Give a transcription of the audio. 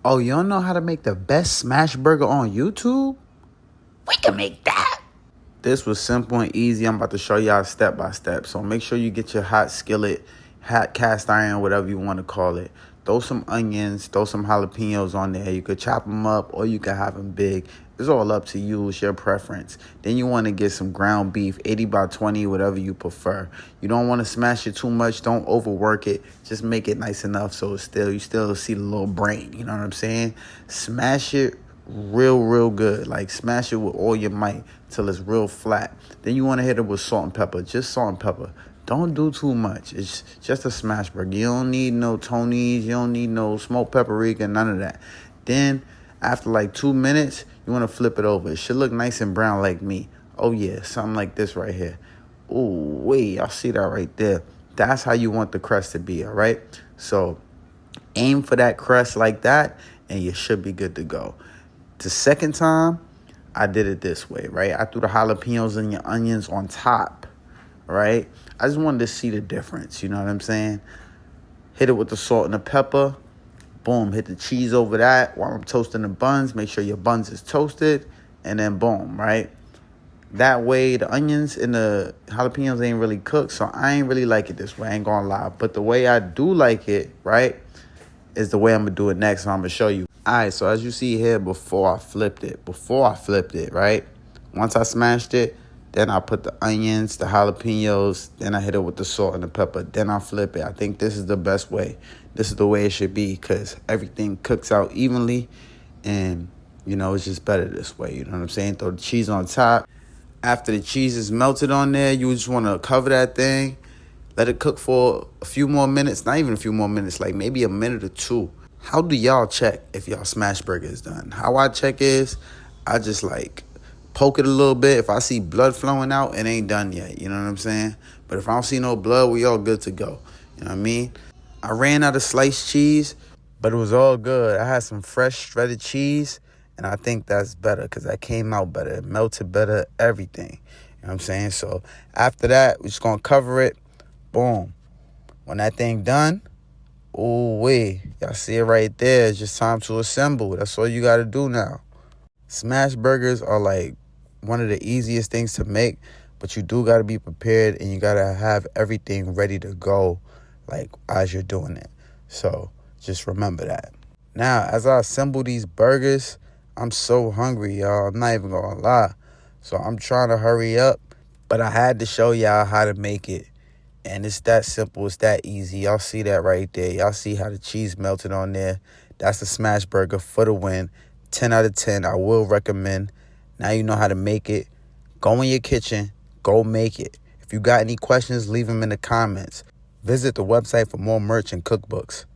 Oh, you don't know how to make the best smash burger on YouTube? We can make that. This was simple and easy. I'm about to show y'all step by step. So make sure you get your hot skillet, hot cast iron, whatever you want to call it. Throw some onions, throw some jalapenos on there. You could chop them up or you could have them big. It's all up to you. It's your preference. Then you want to get some ground beef, 80 by 20, whatever you prefer. You don't want to smash it too much. Don't overwork it. Just make it nice enough so you still see the little brain. You know what I'm saying? Smash it real good. Like smash it with all your might till it's real flat. Then you want to hit it with salt and pepper. Just salt and pepper. Don't do too much. It's just a smash burger. You don't need no Tony's. You don't need no smoked paprika, none of that. Then after like 2 minutes, you want to flip it over. It should look nice and brown like me. Oh yeah, something like this right here. Oh wait, y'all see that right there? That's how you want the crust to be, all right? So aim for that crust like that and you should be good to go. The second time, I did it this way, right? I threw the jalapenos and your onions on top, right? I just wanted to see the difference, you know what I'm saying? Hit it with the salt and the pepper. Boom, hit the cheese over that while I'm toasting the buns. Make sure your buns is toasted. And then boom, right? That way, the onions and the jalapenos ain't really cooked, so I ain't really like it this way. I ain't gonna lie. But the way I do like it, right, is the way I'm gonna do it next, so I'm gonna show you. All right, so as you see here, before I flipped it, right? Once I smashed it, then I put the onions, the jalapenos, then I hit it with the salt and the pepper, then I flip it. I think this is the best way. This is the way it should be because everything cooks out evenly and, you know, it's just better this way. You know what I'm saying? Throw the cheese on top. After the cheese is melted on there, you just want to cover that thing. Let it cook for a few more minutes. Not even a few more minutes, like maybe a minute or two. How do y'all check if y'all smash burger is done? How I check is I just like poke it a little bit. If I see blood flowing out, it ain't done yet. You know what I'm saying? But if I don't see no blood, we all good to go. You know what I mean? I ran out of sliced cheese, but it was all good. I had some fresh shredded cheese, and I think that's better because that came out better. It melted better, everything. You know what I'm saying? So after that, we're just going to cover it. Boom. When that thing done, ooh wee, y'all see it right there. It's just time to assemble. That's all you got to do now. Smash burgers are like one of the easiest things to make, but you do got to be prepared and you got to have everything ready to go like as you're doing it. So just remember that. Now, as I assemble these burgers, I'm so hungry, y'all. I'm not even going to lie. So I'm trying to hurry up, but I had to show y'all how to make it. And it's that simple. It's that easy. Y'all see that right there. Y'all see how the cheese melted on there. That's the smash burger for the win. 10 out of 10. I will recommend. Now you know how to make it. Go in your kitchen. Go make it. If you got any questions, leave them in the comments. Visit the website for more merch and cookbooks.